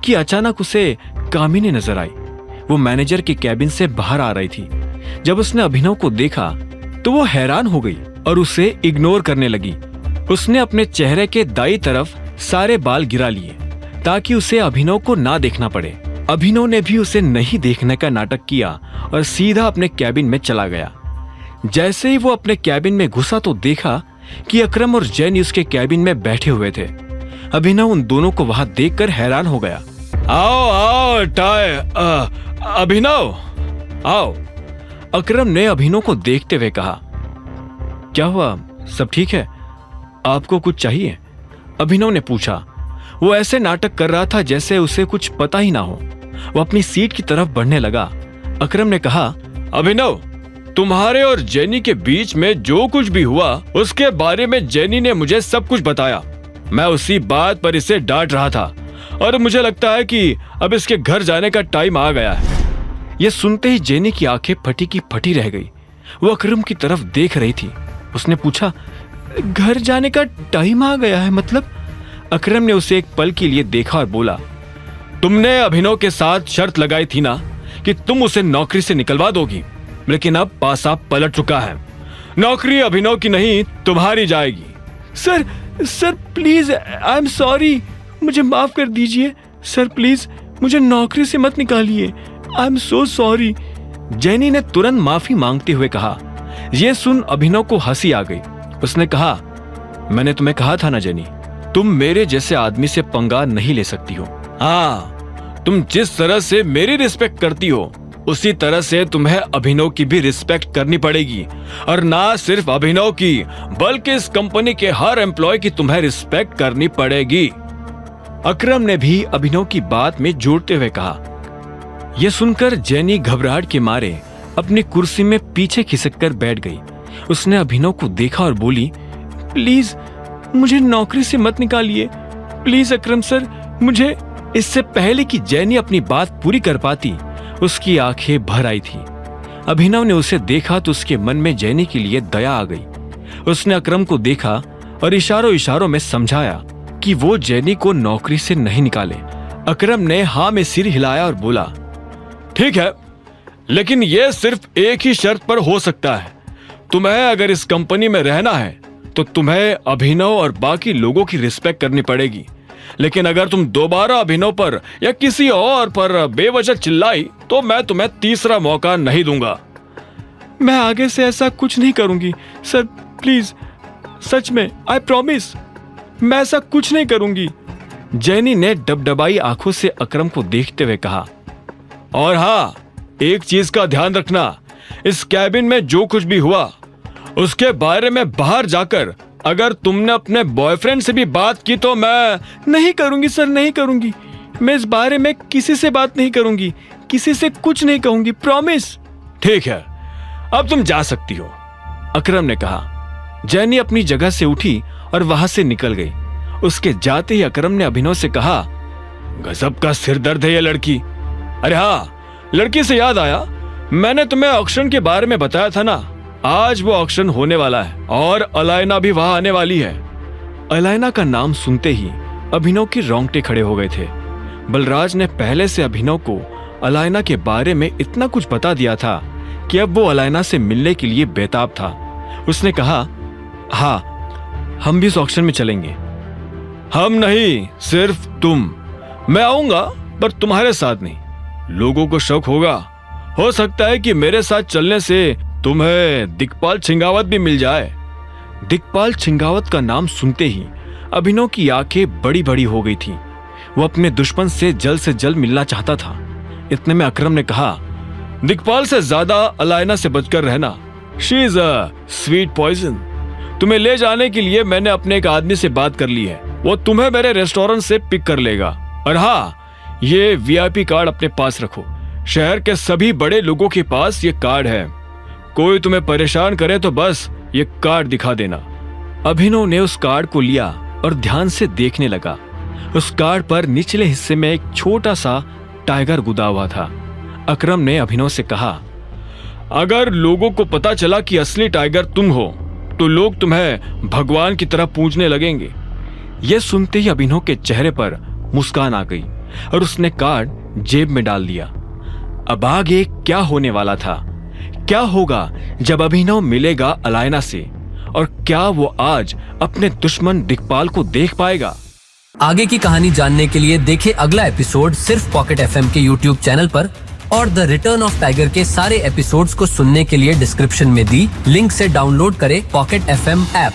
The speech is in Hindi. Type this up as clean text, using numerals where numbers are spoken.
तभी अचानक उसे कामिनी नजर आई। वो मैनेजर के कैबिन से बाहर आ रही थी। जब उसने अभिनव को देखा तो वो हैरान हो गई और उसे इग्नोर करने लगी। उसने अपने चेहरे के दाईं तरफ सारे बाल गिरा लिए ताकि उसे अभिनव को ना देखना पड़े। अभिनव ने भी उसे नहीं देखने का नाटक किया और सीधा अपने कैबिन में चला गया। जैसे ही वो अपने कैबिन में घुसा तो देखा कि अकरम और जैनी उसके कैबिन में बैठे हुए थे। अभिनव उन दोनों को वहां देखकर हैरान हो गया। आओ आओ टाय, अभिनव आओ। अकरम ने अभिनव को देखते हुए कहा, क्या हुआ, सब ठीक है? आपको कुछ चाहिए? अभिनव ने पूछा। वो ऐसे नाटक कर रहा था जैसे उसे कुछ पता ही ना हो। वो अपनी सीट की तरफ बढ़ने लगा। अकरम ने कहा, अभिनव, तुम्हारे और जेनी के बीच में जो कुछ भी हुआ उसके बारे में जेनी ने मुझे सब कुछ बताया। मैं उसी बात पर इसे डांट रहा था और मुझे लगता है कि अब इसके घर जाने का टाइम आ गया है। यह सुनते ही जेनी की आंखें फटी की फटी रह गई। वो अकरम की तरफ देख रही थी। उसने पूछा, घर जाने का टाइम आ गया है मतलब? अकरम ने उसे एक पल के लिए देखा और बोला, तुमने अभिनव के साथ शर्त लगाई थी ना कि तुम उसे नौकरी से निकलवा दोगी, लेकिन अब पासा पलट चुका है। नौकरी अभिनव की नहीं तुम्हारी जाएगी। Sir please, I am sorry, मुझे माफ कर दीजिए। सर प्लीज मुझे नौकरी से मत निकालिए, I am so sorry. Jenny ने तुरंत माफी मांगते हुए कहा। यह सुन अभिनव को हंसी आ गई। उसने कहा, मैंने तुम्हें कहा था ना जेनी, तुम मेरे जैसे आदमी से पंगा नहीं ले सकती हो। हाँ, तुम जिस तरह से मेरी रिस्पेक्ट करती हो उसी तरह से तुम्हें अभिनव की भी रिस्पेक्ट करनी पड़ेगी। और ना सिर्फ अभिनव की बल्कि इस कंपनी के हर एम्प्लॉय की तुम्हें रिस्पेक्ट करनी पड़ेगी। अकरम ने भी अभिनव की बात में जोड़ते हुए कहा। यह सुनकर जेनी घबराहट के मारे अपनी कुर्सी में पीछे खिसककर बैठ गई। उसने अभिनव को देखा और बोली, प्लीज मुझे नौकरी से मत निकालिए, प्लीज अकरम सर, मुझे। इससे पहले कि जेनी अपनी बात पूरी कर पाती उसकी आंखें भर आई थी। अभिनव ने उसे देखा तो उसके मन में जेनी के लिए दया आ गई। उसने अकरम को देखा और इशारों इशारों में समझाया कि वो जेनी को नौकरी से नहीं निकाले। अकरम ने हाँ में सिर हिलाया और बोला, ठीक है, लेकिन यह सिर्फ एक ही शर्त पर हो सकता है। तुम्हें अगर इस कंपनी में रहना है तो तुम्हें अभिनव और बाकी लोगों की रिस्पेक्ट करनी पड़ेगी। लेकिन अगर तुम दोबारा अभिनव पर या किसी और पर बेवजह चिल्लाई तो मैं तुम्हें तीसरा मौका नहीं दूंगा। मैं आगे से ऐसा कुछ नहीं करूंगी सर, प्लीज, सच में, आई प्रॉमिस, मैं ऐसा कुछ नहीं करूंगी। जेनी ने डबडबाई आंखों से अकरम को देखते हुए कहा, और हाँ, एक चीज का ध्यान रखना, इस कैबिन में जो कुछ भी हुआ उसके बारे में बाहर जाकर अगर तुमने अपने बॉयफ्रेंड से भी बात की तो मैं नहीं करूंगी सर, नहीं करूंगी। मैं इस बारे में किसी से बात नहीं करूंगी, किसी से कुछ नहीं कहूंगी, प्रॉमिस। ठीक है, अब तुम जा सकती हो, अकरम ने कहा। जेनी अपनी जगह से उठी और वहां से निकल गई। उसके जाते ही अकरम ने अभिनव से कहा, गजब का सिर दर्द है ये लड़की। अरे हाँ, लड़की से याद आया, मैंने तुम्हें ऑक्शन के बारे में बताया था ना, आज वो ऑक्शन होने वाला है और अलायना भी वहां आने वाली है। अलायना का नाम सुनते ही अभिनव के रोंगटे खड़े हो गए थे। बलराज ने पहले से अभिनव को अलायना के बारे में इतना कुछ बता दिया था कि अब वो अलायना से मिलने के लिए बेताब था। उसने कहा, हाँ, हम भी इस ऑक्शन में चलेंगे। हम नहीं, सिर्फ तुम। मैं आऊंगा पर तुम्हारे साथ नहीं। लोगों को शक होगा, हो सकता है कि मेरे साथ चलने से तुम्हें दिक्पाल छिंगावत भी मिल जाए। दिक्पाल छिंगावत का नाम सुनते ही अभिनव की आंखें बड़ी बड़ी हो गई थी। वो अपने दुश्मन से जल्द मिलना चाहता था। इतने में अकरम ने कहा, दिक्पाल से ज्यादा अलायना से बचकर रहना, she is a sweet poison. तुम्हें ले जाने के लिए मैंने अपने एक आदमी से बात कर ली है, वो तुम्हें मेरे रेस्टोरेंट से पिक कर लेगा। और हाँ, ये वीआईपी कार्ड अपने पास रखो, शहर के सभी बड़े लोगों के पास ये कार्ड है। कोई तुम्हें परेशान करे तो बस ये कार्ड दिखा देना। अभिनव ने उस कार्ड को लिया और ध्यान से देखने लगा। उस कार्ड पर निचले हिस्से में एक छोटा सा टाइगर गुदा हुआ था। अकरम ने अभिनव से कहा, अगर लोगों को पता चला कि असली टाइगर तुम हो तो लोग तुम्हें भगवान की तरह पूजने लगेंगे। यह सुनते ही अभिनव के चेहरे पर मुस्कान आ गई। और उसने कार्ड जेब में डाल दिया। अब आगे क्या होने वाला था? क्या होगा जब अभिनव मिलेगा अलायना से, और क्या वो आज अपने दुश्मन दिक्पाल को देख पाएगा? आगे की कहानी जानने के लिए देखें अगला एपिसोड सिर्फ पॉकेट एफएम के यूट्यूब चैनल पर, और द रिटर्न ऑफ टाइगर के सारे एपिसोड्स को सुनने के लिए डिस्क्रिप्शन में दी लिंक से डाउनलोड करें पॉकेट एफएम ऐप।